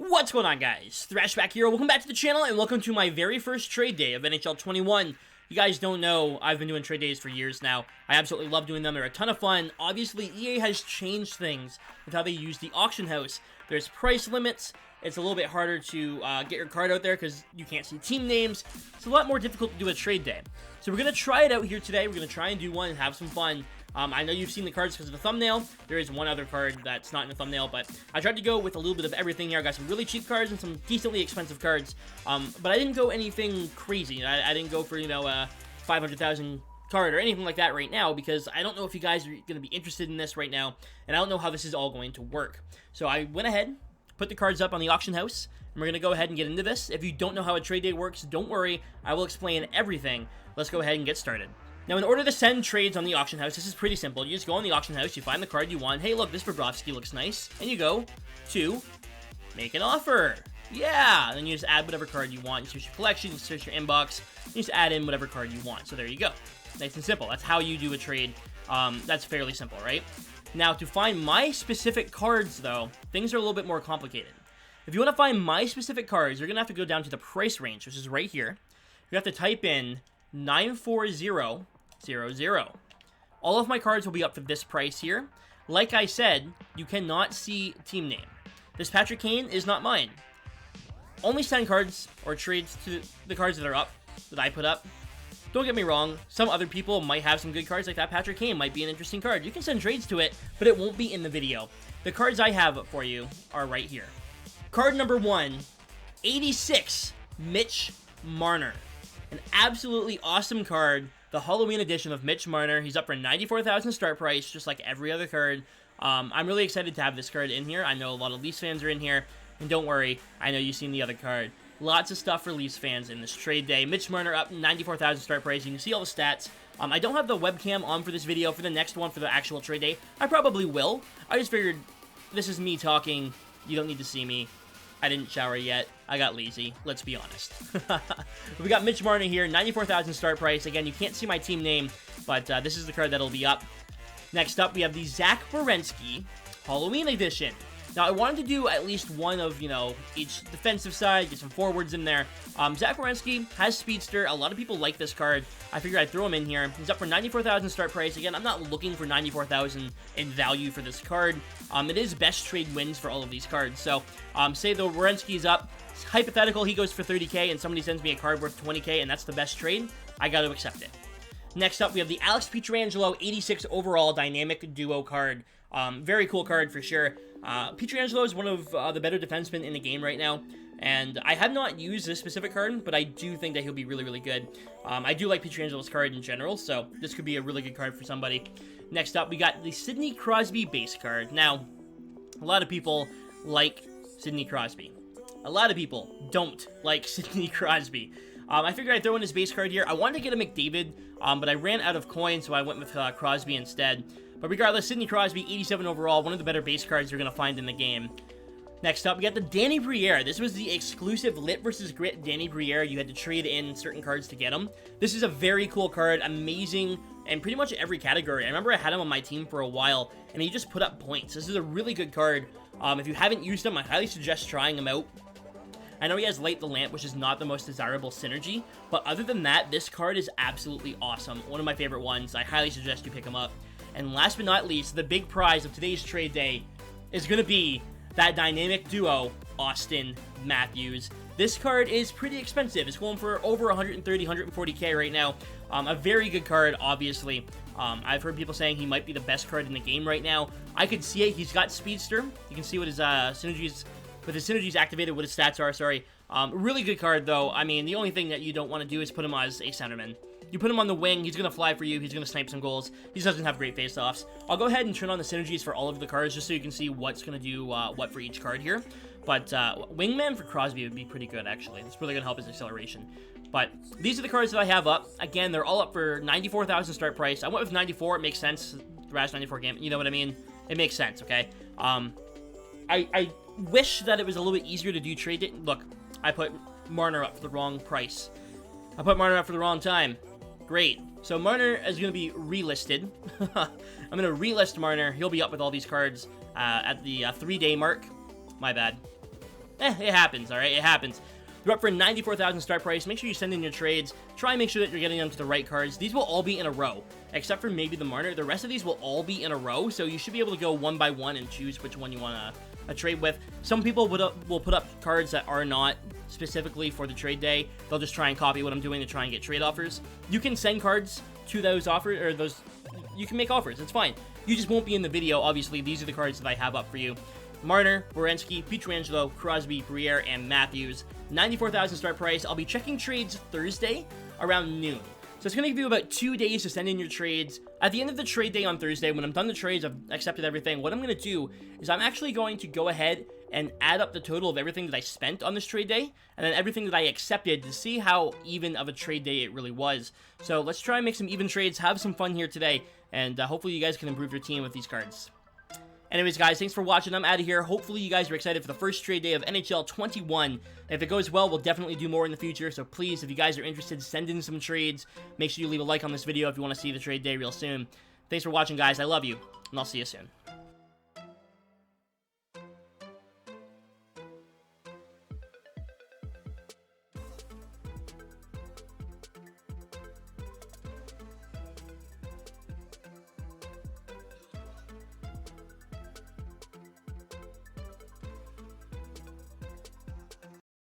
What's going on, guys? Thrash back here. Welcome back to the channel, and welcome to my very first trade day of NHL 21. You guys don't know, I've been doing trade days for years now. I absolutely love doing them. They're a ton of fun. Obviously, EA has changed things with how they use the auction house. There's price limits. It's a little bit harder to get your card out there because you can't see team names. It's a lot more difficult to do a trade day. So we're going to try it out here today. We're going to try and do one and have some fun. I know you've seen the cards because of the thumbnail. There is one other card that's not in the thumbnail, but I tried to go with a little bit of everything here. I got some really cheap cards and some decently expensive cards, but I didn't go anything crazy. I didn't go for, a 500,000 card or anything like that right now because I don't know if you guys are going to be interested in this right now, and I don't know how this is all going to work. So I went ahead, put the cards up on the auction house, and we're going to go ahead and get into this. If you don't know how a trade day works, don't worry. I will explain everything. Let's go ahead and get started. Now, in order to send trades on the auction house, this is pretty simple. You just go on the auction house, you find the card you want. Hey, look, this Bobrovsky looks nice. And you go to make an offer. Yeah! And then you just add whatever card you want. You search your collection, you search your inbox, you just add in whatever card you want. So there you go. Nice and simple. That's how you do a trade. That's fairly simple, right? Now, to find my specific cards, though, things are a little bit more complicated. If you want to find my specific cards, you're going to have to go down to the price range, which is right here. You have to type in 94000. All of my cards will be up for this price here. Like I said, you cannot see team name. This Patrick Kane is not mine. Only send cards or trades to the cards that are up, that I put up. Don't get me wrong, some other people might have some good cards like that Patrick Kane might be an interesting card. You can send trades to it, but it won't be in the video. The cards I have for you are right here. Card number 1, 86, Mitch Marner. An absolutely awesome card. The Halloween edition of Mitch Marner. He's up for 94,000 start price, just like every other card. I'm really excited to have this card in here. I know a lot of Leafs fans are in here, and don't worry, I know you've seen the other card. Lots of stuff for Leafs fans in this trade day. Mitch Marner up 94,000 start price. You can see all the stats. I don't have the webcam on for this video. For the next one, for the actual trade day, I probably will. I just figured this is me talking. You don't need to see me. I didn't shower yet. I got lazy. Let's be honest. We got Mitch Marner here, 94,000 start price. Again, you can't see my team name, but this is the card that'll be up. Next up, we have the Zach Werenski Halloween edition. Now, I wanted to do at least one of, each defensive side, get some forwards in there. Zach Werenski has Speedster. A lot of people like this card. I figured I'd throw him in here. He's up for 94,000 start price. Again, I'm not looking for 94,000 in value for this card. It is best trade wins for all of these cards. So, say the Werenski's up. It's hypothetical, he goes for 30k, and somebody sends me a card worth 20k, and that's the best trade. I got to accept it. Next up, we have the Alex Pietrangelo 86 overall dynamic duo card. Very cool card for sure. Pietrangelo is one of the better defensemen in the game right now, and I have not used this specific card, but I do think that he'll be really, really good. I do like Pietrangelo's card in general, so this could be a really good card for somebody. Next up, we got the Sidney Crosby base card. Now, a lot of people like Sidney Crosby. A lot of people don't like Sidney Crosby. I figured I'd throw in his base card here. I wanted to get a McDavid, but I ran out of coins, so I went with Crosby instead. But regardless, Sidney Crosby, 87 overall, one of the better base cards you're going to find in the game. Next up, we got the Danny Briere. This was the exclusive Lit vs. Grit Danny Briere. You had to trade in certain cards to get him. This is a very cool card, amazing, and pretty much every category. I remember I had him on my team for a while, and he just put up points. This is a really good card. If you haven't used him, I highly suggest trying him out. I know he has Light the Lamp, which is not the most desirable synergy, but other than that, this card is absolutely awesome. One of my favorite ones. I highly suggest you pick him up. And last but not least, the big prize of today's trade day is going to be that dynamic duo, Austin Matthews. This card is pretty expensive. It's going for over 130, 140k right now. A very good card, obviously. I've heard people saying he might be the best card in the game right now. I could see it. He's got Speedster. You can see what his synergies... With his synergies activated, what his stats are, sorry. Really good card, though. I mean, the only thing that you don't want to do is put him as a centerman. You put him on the wing, he's going to fly for you, he's going to snipe some goals. He doesn't have great face-offs. I'll go ahead and turn on the synergies for all of the cards, just so you can see what's going to do what for each card here. But Wingman for Crosby would be pretty good, actually. It's really going to help his acceleration. But these are the cards that I have up. Again, they're all up for 94,000 start price. I went with 94, it makes sense. Thrash 94 game, you know what I mean? It makes sense, okay? I wish that it was a little bit easier to do trade it. Look, I put Marner up for the wrong price. I put Marner up for the wrong time. Great. So Marner is going to be relisted. I'm going to relist Marner. He'll be up with all these cards at the 3-day mark. My bad. It happens, alright? It happens. You're up for 94,000 start price. Make sure you send in your trades. Try and make sure that you're getting them to the right cards. These will all be in a row, except for maybe the Marner. The rest of these will all be in a row, so you should be able to go one by one and choose which one you want to trade with. Some people will put up cards that are not specifically for the trade day. They'll just try and copy what I'm doing to try and get trade offers. You can send cards to those offers, or those, you can make offers. It's fine. You just won't be in the video. Obviously, these are the cards that I have up for you. Marner, Werenski, Pietrangelo, Crosby, Briere, and Matthews. 94,000 start price. I'll be checking trades Thursday around noon. So it's going to give you about 2 days to send in your trades. At the end of the trade day on Thursday, when I'm done the trades, I've accepted everything, what I'm going to do is I'm actually going to go ahead and add up the total of everything that I spent on this trade day, and then everything that I accepted to see how even of a trade day it really was. So let's try and make some even trades, have some fun here today, and hopefully you guys can improve your team with these cards. Anyways, guys, thanks for watching. I'm out of here. Hopefully, you guys are excited for the first trade day of NHL 21. If it goes well, we'll definitely do more in the future. So please, if you guys are interested, send in some trades. Make sure you leave a like on this video if you want to see the trade day real soon. Thanks for watching, guys. I love you, and I'll see you soon.